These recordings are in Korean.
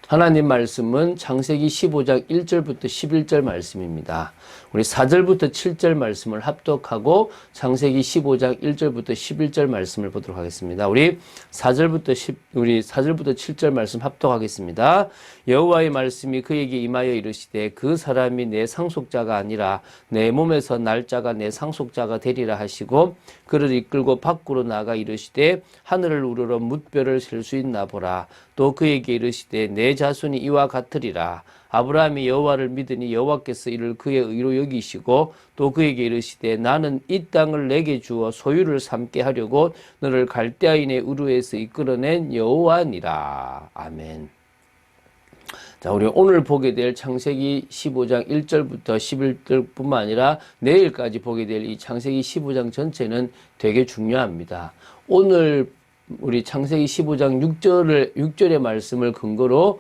하나님 말씀은 창세기 15장 1절부터 11절 말씀입니다. 우리 4절부터 7절 말씀을 합독하고 창세기 15장 1절부터 11절 말씀을 보도록 하겠습니다. 우리 4절부터 7절 말씀 합독하겠습니다. 여호와의 말씀이 그에게 임하여 이르시되 그 사람이 내 상속자가 아니라 내 몸에서 날 자가 내 상속자가 되리라 하시고 그를 이끌고 밖으로 나가 이르시되 하늘을 우러러 뭇별을 셀 수 있나 보라. 또 그에게 이르시되 내 자손이 이와 같으리라. 아브라함이 여호와를 믿으니 여호와께서 이를 그의 의로 여기시고 또 그에게 이르시되 나는 이 땅을 내게 주어 소유를 삼게 하려고 너를 갈대아인의 우르에서 이끌어낸 여호와니라. 아멘. 자, 우리 오늘 보게 될 창세기 15장 1절부터 11절뿐만 아니라 내일까지 보게 될 이 창세기 15장 전체는 되게 중요합니다. 오늘 우리 창세기 15장 6절의 말씀을 근거로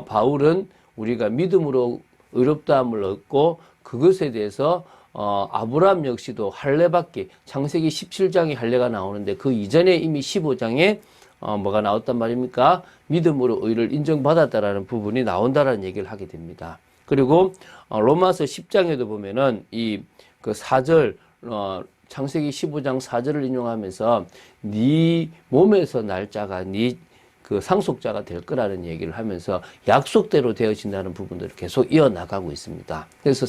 바울은 우리가 믿음으로 의롭다함을 얻고 그것에 대해서 아브라함 역시도 할례받기, 창세기 17장에 할례가 나오는데 그 이전에 이미 15장에 뭐가 나왔단 말입니까? 믿음으로 의를 인정받았다라는 부분이 나온다라는 얘기를 하게 됩니다. 그리고 로마서 10장에도 보면은 그 4절 창세기 15장 4절을 인용하면서 네 몸에서 날 자가 네 그 상속자가 될 거라는 얘기를 하면서 약속대로 되어진다는 부분들을 계속 이어나가고 있습니다. 그래서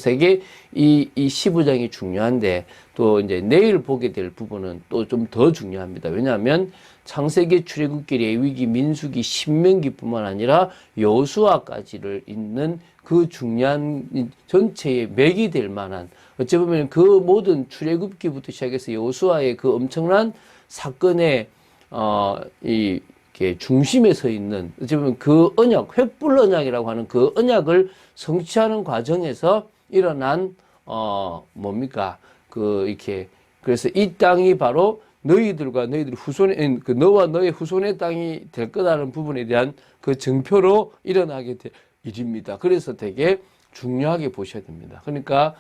이 15장이 중요한데 또 이제 내일 보게 될 부분은 또 좀 더 중요합니다. 왜냐하면 창세기, 출애굽기, 레위기, 민수기, 신명기뿐만 아니라 여호수아까지를 잇는 그 중요한 전체의 맥이 될 만한 어찌 보면 그 모든 출애굽기부터 시작해서 여호수아의 그 엄청난 사건의 이렇게 중심에 서 있는 어찌 보면 그 언약, 횃불 언약이라고 하는 그 언약을 성취하는 과정에서 일어난 뭡니까? 그래서 이 땅이 바로 너희들과 너희들 후손의 너와 너의 후손의 땅이 될 거라는 부분에 대한 그 증표로 일어나게 될 일입니다. 그래서 되게 중요하게 보셔야 됩니다. 그러니까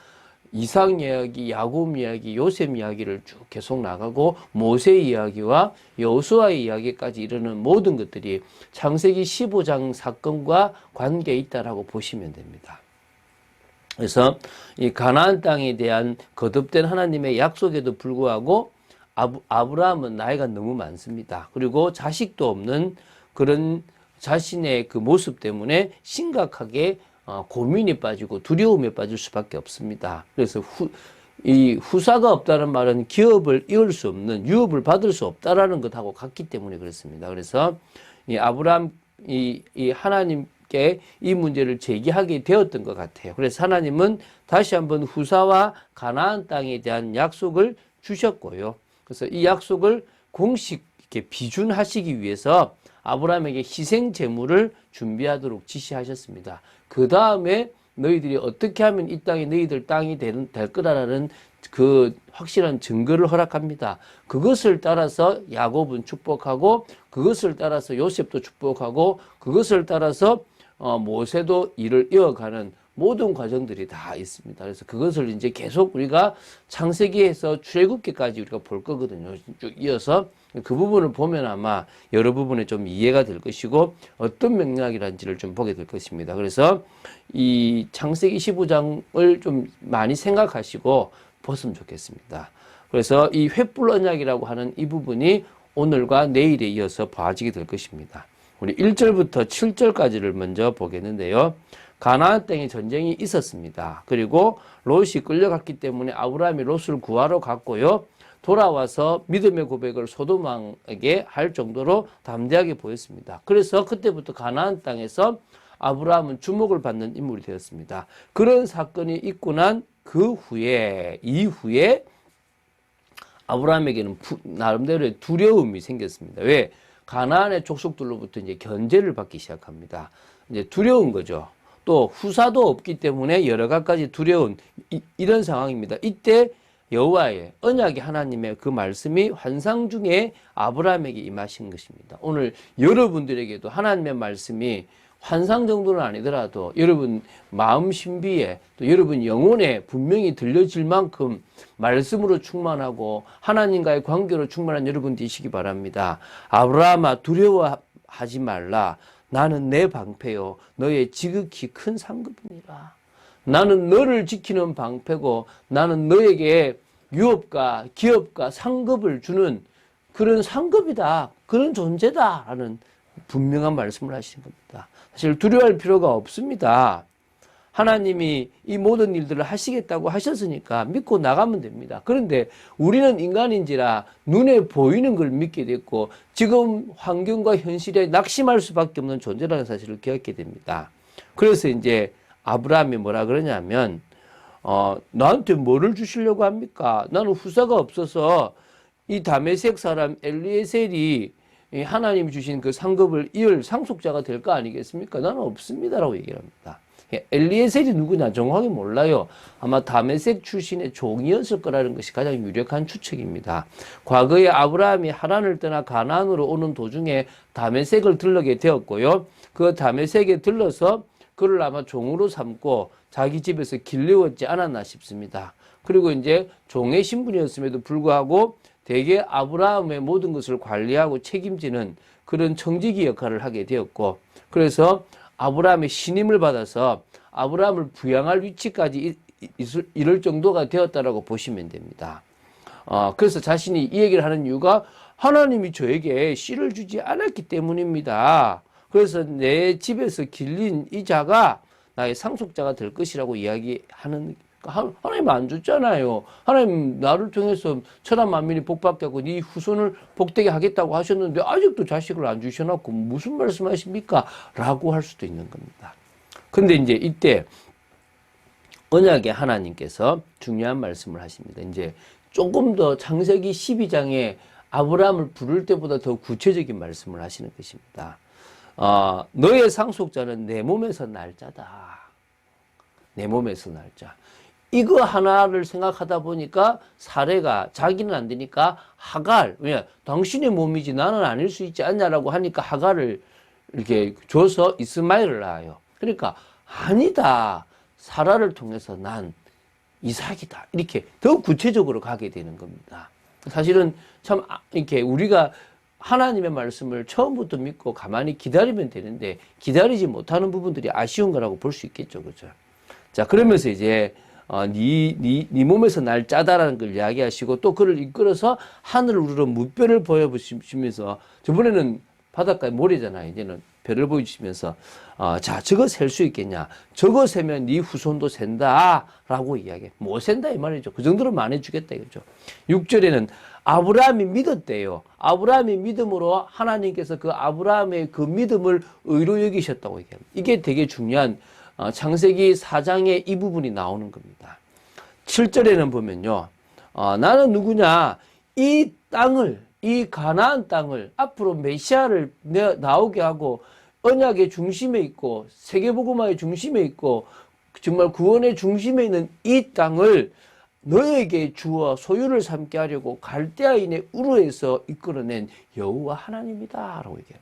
이삭 이야기, 야곱 이야기, 요셉 이야기를 쭉 계속 나가고 모세 이야기와 여호수아의 이야기까지 이르는 모든 것들이 창세기 15장 사건과 관계에 있다라고 보시면 됩니다. 그래서 이 가나안 땅에 대한 거듭된 하나님의 약속에도 불구하고 아브라함은 나이가 너무 많습니다. 그리고 자식도 없는 그런 자신의 그 모습 때문에 심각하게 고민이 빠지고 두려움에 빠질 수밖에 없습니다. 그래서 이 후사가 없다는 말은 기업을 이을 수 없는, 유업을 받을 수 없다라는 것하고 같기 때문에 그렇습니다. 그래서 이 하나님께 이 문제를 제기하게 되었던 것 같아요. 그래서 하나님은 다시 한번 후사와 가나안 땅에 대한 약속을 주셨고요. 그래서 이 약속을 공식 이렇게 비준하시기 위해서 아브라함에게 희생 제물을 준비하도록 지시하셨습니다. 그 다음에 너희들이 어떻게 하면 이 땅이 너희들 땅이 될 거라는 그 확실한 증거를 허락합니다. 그것을 따라서 야곱은 축복하고 그것을 따라서 요셉도 축복하고 그것을 따라서 모세도 일을 이어가는 모든 과정들이 다 있습니다. 그래서 그것을 이제 계속 우리가 창세기에서 출애굽기까지 우리가 볼 거거든요. 쭉 이어서 그 부분을 보면 아마 여러 부분에 좀 이해가 될 것이고 어떤 맥락이란지를 좀 보게 될 것입니다. 그래서 이 창세기 15장을 좀 많이 생각하시고 보셨으면 좋겠습니다. 그래서 이 횃불 언약이라고 하는 이 부분이 오늘과 내일에 이어서 봐지게 될 것입니다. 우리 1절부터 7절까지를 먼저 보겠는데요. 가나안 땅에 전쟁이 있었습니다. 그리고 롯이 끌려갔기 때문에 아브라함이 롯을 구하러 갔고요. 돌아와서 믿음의 고백을 소돔 왕에게 할 정도로 담대하게 보였습니다. 그래서 그때부터 가나안 땅에서 아브라함은 주목을 받는 인물이 되었습니다. 그런 사건이 있고 난 그 이후에 아브라함에게는 나름대로의 두려움이 생겼습니다. 왜? 가나안의 족속들로부터 이제 견제를 받기 시작합니다. 이제 두려운 거죠. 또 후사도 없기 때문에 여러 가지 두려운 이런 상황입니다. 이때 여호와의 언약의 하나님의 그 말씀이 환상 중에 아브라함에게 임하신 것입니다. 오늘 여러분들에게도 하나님의 말씀이 환상 정도는 아니더라도 여러분 마음 신비에 또 여러분 영혼에 분명히 들려질 만큼 말씀으로 충만하고 하나님과의 관계로 충만한 여러분 되시기 바랍니다. 아브라함아 두려워하지 말라. 나는 내 방패요 너의 지극히 큰 상급이니라. 나는 너를 지키는 방패고 나는 너에게 유업과 기업과 상급을 주는 그런 상급이다. 그런 존재다. 라는 분명한 말씀을 하시는 겁니다. 사실 두려워할 필요가 없습니다. 하나님이 이 모든 일들을 하시겠다고 하셨으니까 믿고 나가면 됩니다. 그런데 우리는 인간인지라 눈에 보이는 걸 믿게 됐고 지금 환경과 현실에 낙심할 수밖에 없는 존재라는 사실을 기억하게 됩니다. 그래서 이제 아브라함이 뭐라 그러냐면 나한테 뭐를 주시려고 합니까? 나는 후사가 없어서 이 다메섹 사람 엘리에셀이 하나님이 주신 그 상급을 이을 상속자가 될 거 아니겠습니까? 나는 없습니다라고 얘기를 합니다. 엘리에셀이 누구냐 정확히 몰라요. 아마 다메섹 출신의 종이었을 거라는 것이 가장 유력한 추측입니다. 과거에 아브라함이 하란을 떠나 가나안으로 오는 도중에 다메섹을 들르게 되었고요. 그 다메섹에 들러서 그를 아마 종으로 삼고 자기 집에서 길러왔지 않았나 싶습니다. 그리고 이제 종의 신분이었음에도 불구하고 대개 아브라함의 모든 것을 관리하고 책임지는 그런 청지기 역할을 하게 되었고 그래서 아브라함의 신임을 받아서 아브라함을 부양할 위치까지 이를 정도가 되었다라고 보시면 됩니다. 그래서 자신이 이 얘기를 하는 이유가 하나님이 저에게 씨를 주지 않았기 때문입니다. 그래서 내 집에서 길린 이 자가 나의 상속자가 될 것이라고 이야기하는 하나님 안 줬잖아요. 하나님 나를 통해서 천하 만민이 복받게 하고 네 후손을 복되게 하겠다고 하셨는데 아직도 자식을 안 주셔놓고 무슨 말씀하십니까? 라고 할 수도 있는 겁니다. 근데 이제 이때 언약의 하나님께서 중요한 말씀을 하십니다. 이제 조금 더 창세기 12장에 아브라함을 부를 때보다 더 구체적인 말씀을 하시는 것입니다. 너의 상속자는 내 몸에서 날 자다. 내 몸에서 날 자. 이거 하나를 생각하다 보니까 사례가 자기는 안 되니까 하갈, 왜냐 당신의 몸이지 나는 아닐 수 있지 않냐라고 하니까 하갈을 이렇게 줘서 이스마엘을 낳아요. 그러니까 아니다. 사라를 통해서 난 이삭이다. 이렇게 더 구체적으로 가게 되는 겁니다. 사실은 참 이렇게 우리가 하나님의 말씀을 처음부터 믿고 가만히 기다리면 되는데 기다리지 못하는 부분들이 아쉬운 거라고 볼 수 있겠죠. 그죠? 자, 그러면서 이제 네 몸에서 날 짜다라는 걸 이야기하시고 또 그를 이끌어서 하늘을 우러러 무별을 보여주시면서 저번에는 바닷가에 모래잖아요. 이제는 별을 보여주시면서 자, 저거 셀 수 있겠냐? 저거 세면 네 후손도 센다 라고 이야기해. 못 센다 이 말이죠. 그 정도로 많이 주겠다 이거죠. 6절에는 아브라함이 믿었대요. 아브라함이 믿음으로 하나님께서 그 아브라함의 그 믿음을 의로 여기셨다고 얘기합니다. 이게 되게 중요한 창세기 4장의 이 부분이 나오는 겁니다. 7절에는 보면요. 나는 누구냐? 이 땅을, 이 가나안 땅을 앞으로 메시아를 나오게 하고 언약의 중심에 있고 세계복음화의 중심에 있고 정말 구원의 중심에 있는 이 땅을 너에게 주어 소유를 삼게 하려고 갈대아인의 우르에서 이끌어낸 여호와 하나님이다 라고 얘기해요.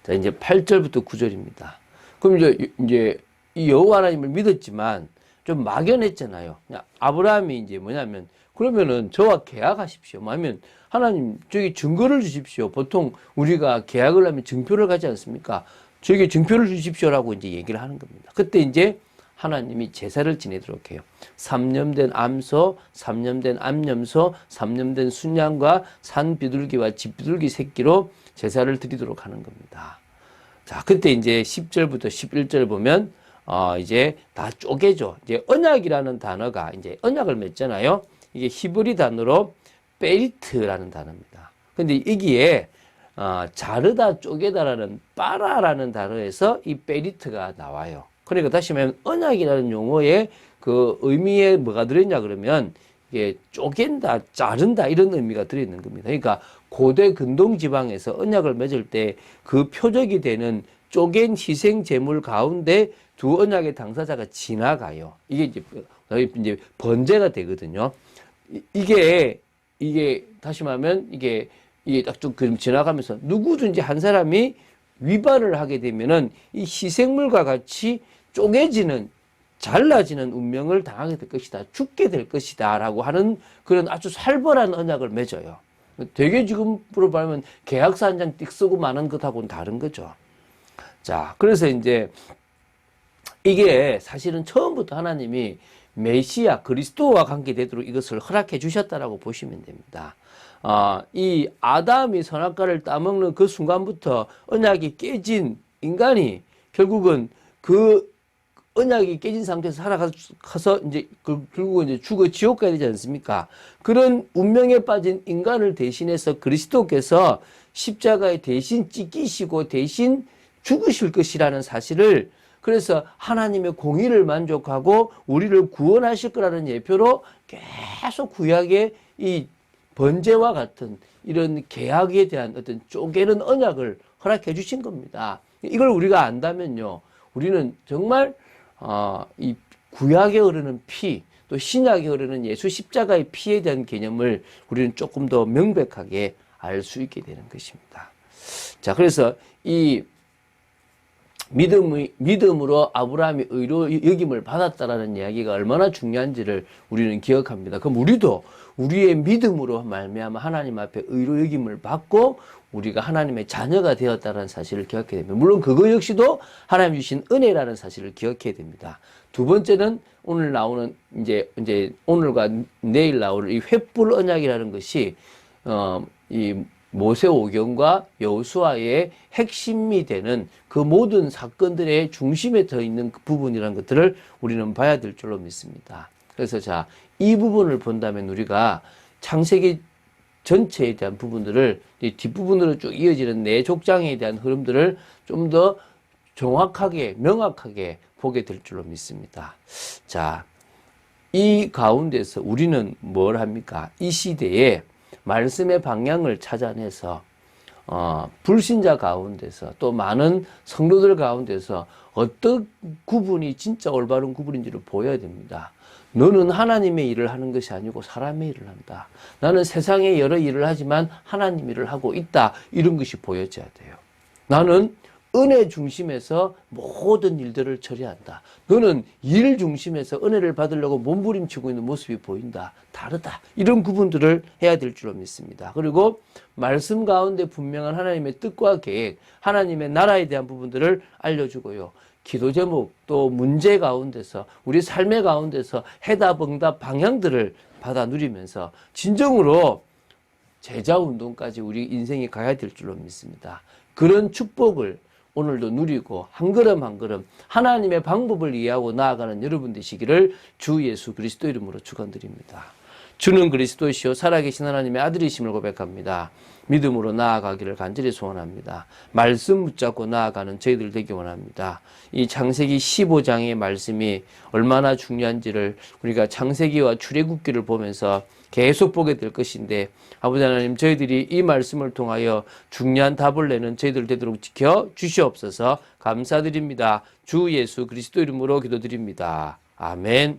자, 이제 8절부터 9절입니다. 그럼 이제 이 여호와 하나님을 믿었지만 좀 막연했잖아요. 아브라함이 이제 뭐냐면 그러면은 저와 계약하십시오. 아니면 하나님 저기 증거를 주십시오. 보통 우리가 계약을 하면 증표를 가지 않습니까? 저기 증표를 주십시오라고 이제 얘기를 하는 겁니다. 그때 이제 하나님이 제사를 지내도록 해요. 3년 된 암소, 3년 된 암염소, 3년 된 순양과 산 비둘기와 집 비둘기 새끼로 제사를 드리도록 하는 겁니다. 자, 그때 이제 10절부터 11절 보면 이제 다 쪼개죠. 이제 언약이라는 단어가 이제 언약을 맺잖아요. 이게 히브리 단어로 베리트라는 단어입니다. 근데 이기에 자르다 쪼개다라는 빠라라는 단어에서 이 베리트가 나와요. 그러니까 다시 말하면 언약이라는 용어의 그 의미에 뭐가 들어있냐 그러면 이게 쪼갠다, 자른다 이런 의미가 들어있는 겁니다. 그러니까 고대 근동 지방에서 언약을 맺을 때 그 표적이 되는 쪼갠 희생 제물 가운데 두 언약의 당사자가 지나가요. 이게 이제 번제가 되거든요. 이게 다시 말하면 이게 딱 좀 지나가면서 누구든지 한 사람이 위반을 하게 되면은 이 희생물과 같이 쪼개지는 잘라지는 운명을 당하게 될 것이다. 죽게 될 것이다. 라고 하는 그런 아주 살벌한 언약을 맺어요. 되게 지금으로 말하면 계약서 한 장 띡 쓰고 마는 것하고는 다른 거죠. 자, 그래서 이제 이게 사실은 처음부터 하나님이 메시아 그리스도와 관계되도록 이것을 허락해 주셨다라고 보시면 됩니다. 이 아담이 선악과를 따먹는 그 순간부터 언약이 깨진 인간이 결국은 그 언약이 깨진 상태에서 살아가서 이제 결국은 이제 죽어 지옥 가야 되지 않습니까? 그런 운명에 빠진 인간을 대신해서 그리스도께서 십자가에 대신 찢기시고 대신 죽으실 것이라는 사실을, 그래서 하나님의 공의를 만족하고 우리를 구원하실 거라는 예표로 계속 구약의 이 번제와 같은 이런 계약에 대한 어떤 쪼개는 언약을 허락해 주신 겁니다. 이걸 우리가 안다면요, 우리는 정말 이 구약에 흐르는 피, 또 신약에 흐르는 예수 십자가의 피에 대한 개념을 우리는 조금 더 명백하게 알 수 있게 되는 것입니다. 자, 그래서 이 믿음으로 아브라함이 의로 여김을 받았다라는 이야기가 얼마나 중요한지를 우리는 기억합니다. 그럼 우리도 우리의 믿음으로 말미암아 하나님 앞에 의로 여김을 받고 우리가 하나님의 자녀가 되었다는 사실을 기억해야 됩니다. 물론 그거 역시도 하나님 주신 은혜라는 사실을 기억해야 됩니다. 두 번째는 오늘 나오는 이제 오늘과 내일 나올 이 횃불 언약이라는 것이 이 모세오경과 여호수아의 핵심이 되는 그 모든 사건들의 중심에 더 있는 그 부분이라는 것들을 우리는 봐야 될 줄로 믿습니다. 그래서 자, 이 부분을 본다면 우리가 창세기 전체에 대한 부분들을 이 뒷부분으로 쭉 이어지는 내 족장에 대한 흐름들을 좀 더 정확하게 명확하게 보게 될 줄로 믿습니다. 자, 이 가운데서 우리는 뭘 합니까? 이 시대에 말씀의 방향을 찾아내서 불신자 가운데서 또 많은 성도들 가운데서 어떤 구분이 진짜 올바른 구분인지를 보여야 됩니다. 너는 하나님의 일을 하는 것이 아니고 사람의 일을 한다. 나는 세상에 여러 일을 하지만 하나님 일을 하고 있다. 이런 것이 보여져야 돼요. 나는 은혜 중심에서 모든 일들을 처리한다. 너는 일 중심에서 은혜를 받으려고 몸부림치고 있는 모습이 보인다. 다르다. 이런 구분들을 해야 될 줄로 믿습니다. 그리고 말씀 가운데 분명한 하나님의 뜻과 계획, 하나님의 나라에 대한 부분들을 알려주고요. 기도 제목 또 문제 가운데서 우리 삶의 가운데서 해답 응답 방향들을 받아 누리면서 진정으로 제자 운동까지 우리 인생이 가야 될 줄로 믿습니다. 그런 축복을 오늘도 누리고 한 걸음 한 걸음 하나님의 방법을 이해하고 나아가는 여러분 되시기를 주 예수 그리스도 이름으로 축원드립니다. 주는 그리스도시요 살아계신 하나님의 아들이심을 고백합니다. 믿음으로 나아가기를 간절히 소원합니다. 말씀 붙잡고 나아가는 저희들 되기 원합니다. 이 창세기 15장의 말씀이 얼마나 중요한지를 우리가 창세기와 출애굽기를 보면서 계속 보게 될 것인데, 아버지 하나님, 저희들이 이 말씀을 통하여 중요한 답을 내는 저희들 되도록 지켜 주시옵소서. 감사드립니다. 주 예수 그리스도 이름으로 기도드립니다. 아멘.